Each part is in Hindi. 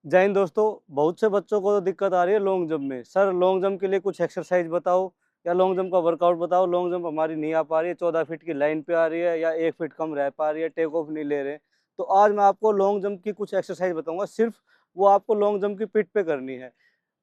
जय हिंद दोस्तों। बहुत से बच्चों को तो दिक्कत आ रही है लॉन्ग जंप में। सर लॉन्ग जंप के लिए कुछ एक्सरसाइज बताओ या लॉन्ग जंप का वर्कआउट बताओ। लॉन्ग जंप हमारी नहीं आ पा रही है, 14 फीट की लाइन पे आ रही है या 1 फीट कम रह पा रही है, टेक ऑफ नहीं ले रहे। तो आज मैं आपको लॉन्ग जंप की कुछ एक्सरसाइज बताऊंगा। सिर्फ वो आपको लॉन्ग जंप की पिट पे करनी है।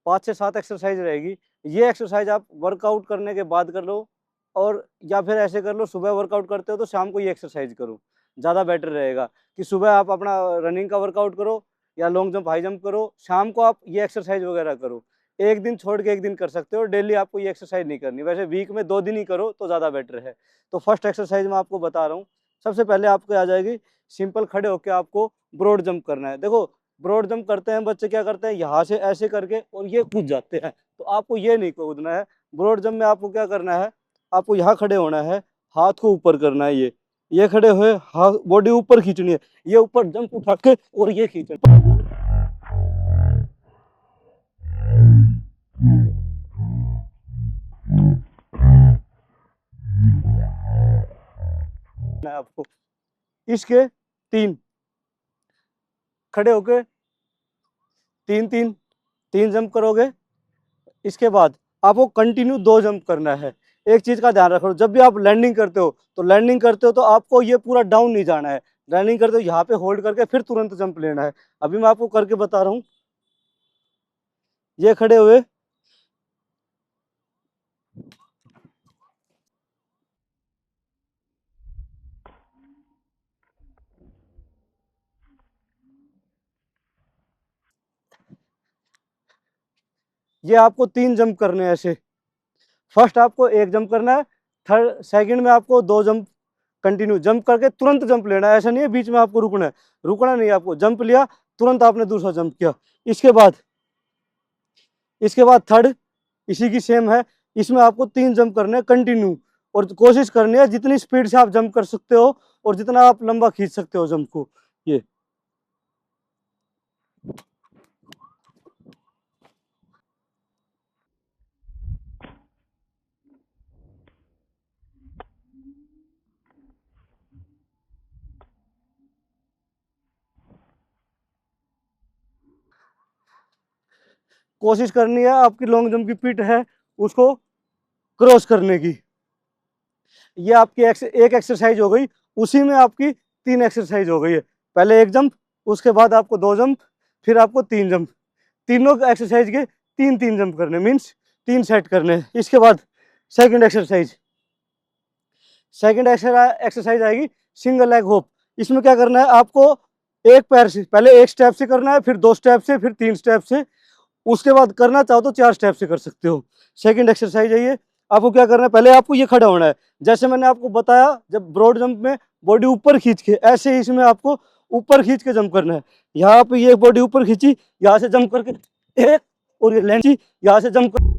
5 से 7 एक्सरसाइज रहेगी। ये एक्सरसाइज आप वर्कआउट करने के बाद कर लो, और या फिर ऐसे कर लो, सुबह वर्कआउट करते हो तो शाम को ये एक्सरसाइज करो, ज़्यादा बेटर रहेगा। कि सुबह आप अपना रनिंग का वर्कआउट करो या लॉन्ग जंप हाई जंप करो, शाम को आप ये एक्सरसाइज वगैरह करो। एक दिन छोड़ के एक दिन कर सकते हो, डेली आपको ये एक्सरसाइज नहीं करनी। वैसे वीक में 2 दिन ही करो तो ज़्यादा बेटर है। तो फर्स्ट एक्सरसाइज मैं आपको बता रहा हूँ। सबसे पहले आपको आ जाएगी, सिंपल खड़े होकर आपको ब्रॉड जंप करना है। देखो, ब्रॉड जंप करते हैं बच्चे, क्या करते हैं, यहाँ से ऐसे करके और ये कूद जाते हैं। तो आपको ये नहीं कूदना है। ब्रॉड जंप में आपको क्या करना है, आपको यहाँ खड़े होना है, हाथ को ऊपर करना है। ये खड़े हुए, हाथ बॉडी ऊपर खींचनी है, ये ऊपर जंप उठा के और ये खींचना है आपको। इसके तीन खड़े होके तीन तीन तीन जंप करोगे। इसके बाद आपको कंटिन्यू 2 जंप करना है। एक चीज का ध्यान रखो, जब भी आप लैंडिंग करते हो तो आपको ये पूरा डाउन नहीं जाना है। लैंडिंग करते हो यहाँ पे होल्ड करके फिर तुरंत जंप लेना है। अभी मैं आपको करके बता रहा हूँ। ये खड़े हुए, ये आपको 3 जंप करने हैं ऐसे। फर्स्ट आपको 1 जंप करना है, थर्ड सेकंड में आपको 2 जंप कंटिन्यू जंप करके तुरंत जंप लेना है। ऐसा नहीं है बीच में आपको रुकना है, रुकना नहीं है आपको। जंप लिया, तुरंत आपने दूसरा जंप किया। इसके बाद थर्ड इसी की सेम है। इसमें आपको 3 जंप करने हैं कंटिन्यू, और कोशिश करनी है जितनी स्पीड से आप जंप कर सकते हो और जितना आप लंबा खींच सकते हो जंप को। ये कोशिश करनी है आपकी लॉन्ग जंप की पिट है उसको क्रॉस करने की। ये आपकी एक एक्सरसाइज हो गई। उसी में आपकी 3 एक्सरसाइज हो गई है। पहले 1 जंप, उसके बाद आपको 2 जंप, फिर आपको 3 जंप। तीनों एक्सरसाइज के 3-3 जंप करने, मीन्स 3 सेट करने। इसके बाद सेकंड एक्सरसाइज सेकंड एक्सरसाइज आएगी सिंगल लेग होप। इसमें क्या करना है आपको, एक पैर से पहले 1 स्टेप से करना है, फिर 2 स्टेप से, फिर 3 स्टेप से। उसके बाद करना चाहो तो 4 स्टेप से कर सकते हो। सेकंड एक्सरसाइज है ये। आपको क्या करना है, पहले आपको ये खड़ा होना है। जैसे मैंने आपको बताया, जब ब्रॉड जंप में बॉडी ऊपर खींच के, ऐसे ही इसमें आपको ऊपर खींच के जंप करना है। यहाँ पे ये बॉडी ऊपर खींची, यहाँ से जंप करके एक, और ये लैंड, यहाँ से जंप कर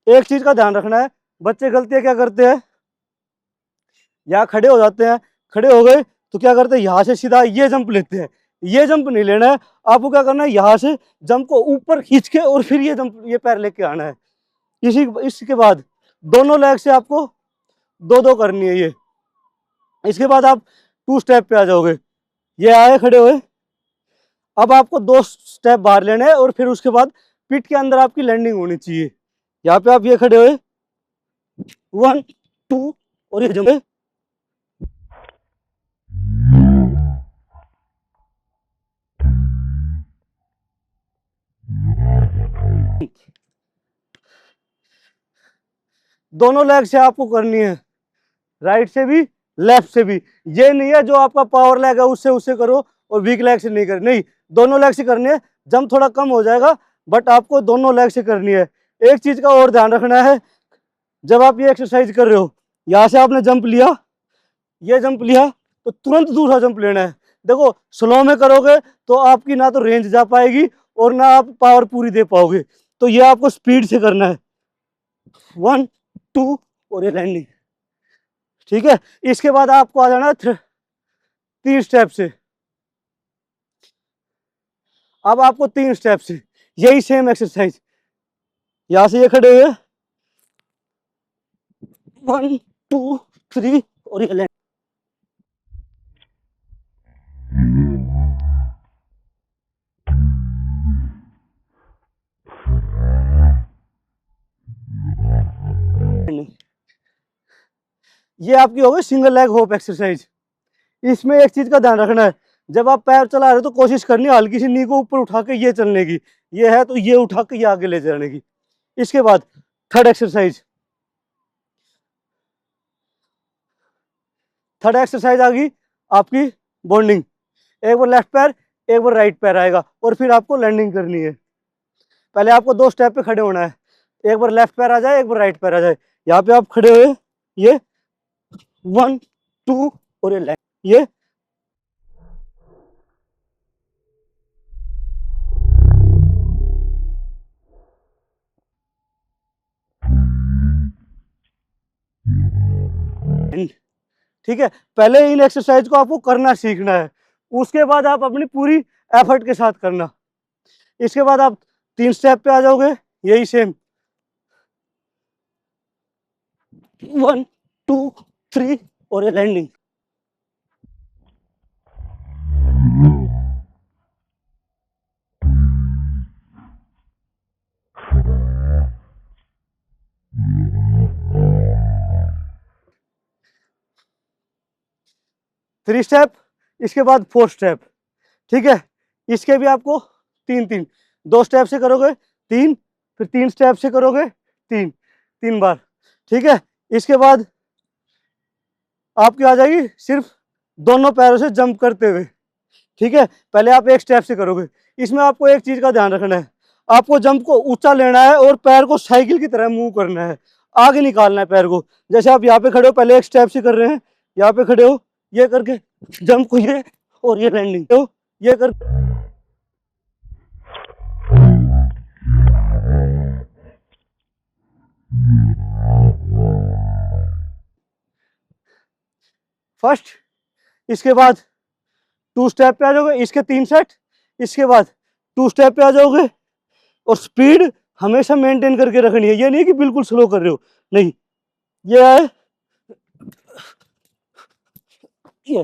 एक चीज का ध्यान रखना है, बच्चे गलतियां क्या करते हैं, यहाँ खड़े हो जाते हैं, खड़े हो गए तो क्या करते हैं, यहाँ से सीधा ये जंप लेते हैं। ये जंप नहीं लेना है। आपको क्या करना है, यहाँ से जंप को ऊपर खींच के और फिर ये जंप, ये पैर लेके आना है। इसके बाद दोनों लेग से आपको 2-2 करनी है ये। इसके बाद आप 2 स्टेप पे आ जाओगे। ये आए खड़े हुए, अब आपको 2 स्टेप बाहर लेने हैं और फिर उसके बाद पीठ के अंदर आपकी लैंडिंग होनी चाहिए। यहाँ पे आप ये खड़े हुए, 1 2, और ये जंप। दोनों लेग से आपको करनी है, राइट से भी लेफ्ट से भी। ये नहीं है जो आपका पावर लेग है उससे उससे करो और वीक लेग से नहीं करनी, नहीं, दोनों लेग से करनी है। जंप थोड़ा कम हो जाएगा बट आपको दोनों लेग से करनी है। एक चीज का और ध्यान रखना है, जब आप ये एक्सरसाइज कर रहे हो, यहाँ से आपने जंप लिया, ये जंप लिया, तो तुरंत दूसरा जंप लेना है। देखो, स्लो में करोगे तो आपकी ना तो रेंज जा पाएगी और ना आप पावर पूरी दे पाओगे। तो ये आपको स्पीड से करना है, 1 2, और ये लैंडिंग। ठीक है। इसके बाद आपको आ जाना है 3 स्टेप से। अब आपको 3 स्टेप से यही सेम एक्सरसाइज, यहां से ये खड़े हुए, 1 2 3 और ये लैंड। ये आपकी हो गई सिंगल लेग होप एक्सरसाइज। इसमें एक चीज का ध्यान रखना है, जब आप पैर चला रहे हो तो कोशिश करनी है हल्की सी नी को ऊपर उठा के ये चलने की, ये है तो ये उठा के ये आगे ले जाने की। इसके बाद थर्ड एक्सरसाइज, थर्ड एक्सरसाइज आ गई आपकी बॉन्डिंग। एक बार लेफ्ट पैर एक बार राइट पैर आएगा और फिर आपको लैंडिंग करनी है। पहले आपको 2 स्टेप पे खड़े होना है, एक बार लेफ्ट पैर आ जाए एक बार राइट पैर आ जाए। यहाँ पे आप खड़े हुए, ये 1 2 और ये लैंड, ये ठीक है। पहले इन एक्सरसाइज को आपको करना सीखना है, उसके बाद आप अपनी पूरी एफर्ट के साथ करना। इसके बाद आप 3 स्टेप पे आ जाओगे, यही सेम 1 2 3 और ये लैंडिंग। थ्री स्टेप, इसके बाद 4 स्टेप, ठीक है। इसके भी आपको 3 2 स्टेप से करोगे 3, फिर 3 स्टेप से करोगे 3 बार, ठीक है। इसके बाद आपकी आ जाएगी सिर्फ दोनों पैरों से जंप करते हुए, ठीक है। पहले आप एक स्टेप से करोगे। इसमें आपको एक चीज का ध्यान रखना है, आपको जंप को ऊंचा लेना है और पैर को साइकिल की तरह मूव करना है, आगे निकालना है पैर को। जैसे आप यहाँ पे खड़े हो, पहले एक स्टेप से कर रहे हैं, यहाँ पे खड़े हो, ये करके जंप को ये और ये लैंडिंग तो ये कर। फर्स्ट, इसके बाद 2 स्टेप पे आ जाओगे, इसके 3 सेट, इसके बाद 2 स्टेप पे आ जाओगे और स्पीड हमेशा मेंटेन करके रखनी है। ये नहीं कि बिल्कुल स्लो कर रहे हो, नहीं, ये है ये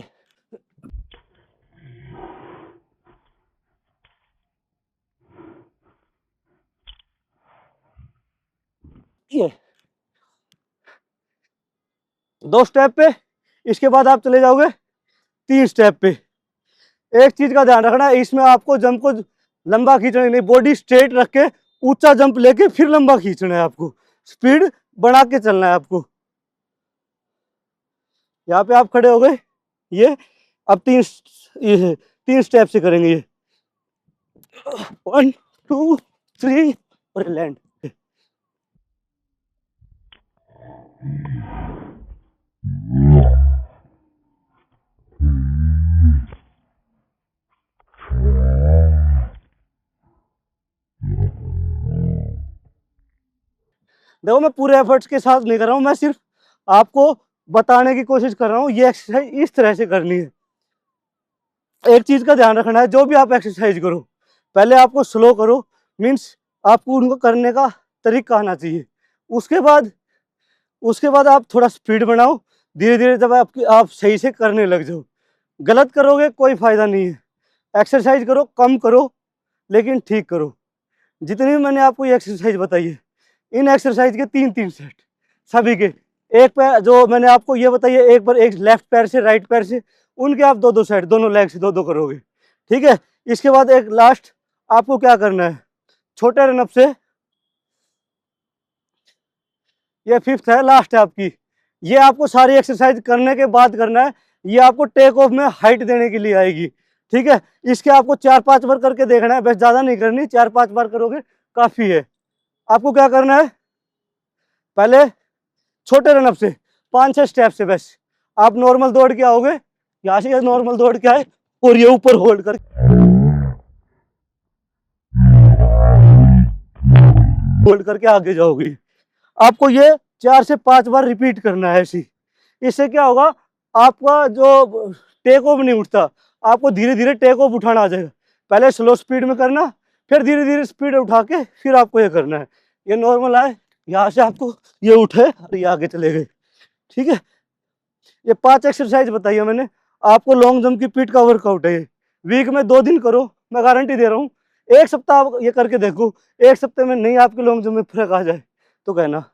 ये 2 स्टेप पे, इसके बाद आप चले जाओगे 3 स्टेप पे। एक चीज का ध्यान रखना है, इसमें आपको जंप को लंबा खींचना नहीं, बॉडी स्ट्रेट रख के ऊंचा जंप लेके फिर लंबा खींचना है आपको, स्पीड बढ़ा के चलना है आपको। यहाँ पे आप खड़े हो गए, ये अब 3 स्टेप से करेंगे, ये 1 2 3 और लैंड। देखो मैं पूरे एफर्ट्स के साथ नहीं कर रहा हूँ, मैं सिर्फ आपको बताने की कोशिश कर रहा हूँ ये एक्सरसाइज इस तरह से करनी है। एक चीज का ध्यान रखना है, जो भी आप एक्सरसाइज करो पहले आपको स्लो करो, मीन्स आपको उनको करने का तरीका आना चाहिए। उसके बाद आप थोड़ा स्पीड बनाओ, धीरे धीरे जब आप सही से करने लग जाओ। गलत करोगे कोई फायदा नहीं है, एक्सरसाइज करो, कम करो लेकिन ठीक करो। जितनी भी मैंने आपको ये एक्सरसाइज बताई है, इन एक्सरसाइज के 3 सेट सभी के, एक पैर जो मैंने आपको ये बताई है, एक बार एक लेफ्ट पैर से राइट पैर से, उनके आप 2 सेट दोनों लेग से 2 करोगे, ठीक है। इसके बाद एक लास्ट आपको क्या करना है, छोटे रनअप से, ये 5th है, लास्ट है आपकी। ये आपको सारी एक्सरसाइज करने के बाद करना है, ये आपको टेक ऑफ में हाइट देने के लिए आएगी, ठीक है। इसके आपको 4-5 बार करके देखना है, बस ज्यादा नहीं करनी, 4-5 बार करोगे काफी है। आपको क्या करना है, पहले छोटे रनअप से 5-6 स्टेप से बस आप नॉर्मल दौड़ के आओगे, यहाँ से नॉर्मल दौड़ के आए और ये ऊपर होल्ड करके आगे जाओगे। आपको ये 4 से 5 बार रिपीट करना है ऐसी। इससे क्या होगा, आपका जो टेक ऑफ नहीं उठता, आपको धीरे धीरे टेक ऑफ उठाना आ जाएगा। पहले स्लो स्पीड में करना, फिर धीरे धीरे स्पीड उठा के फिर आपको ये करना है। ये नॉर्मल आए, यहाँ से आपको ये उठे और ये आगे चले गए, ठीक है, ये 5 एक्सरसाइज बताई है मैंने आपको। लॉन्ग जंप की पीठ का वर्कआउट है ये। वीक में 2 दिन करो, मैं गारंटी दे रहा हूँ। 1 सप्ताह आप ये करके देखो, 1 सप्ताह में नहीं आपके लॉन्ग जंप में फर्क आ जाए तो कहना।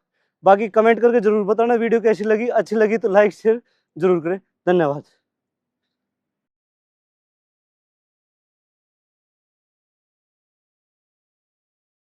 बाकी कमेंट करके जरूर बताना वीडियो कैसी लगी। अच्छी लगी तो लाइक शेयर जरूर करें। धन्यवाद।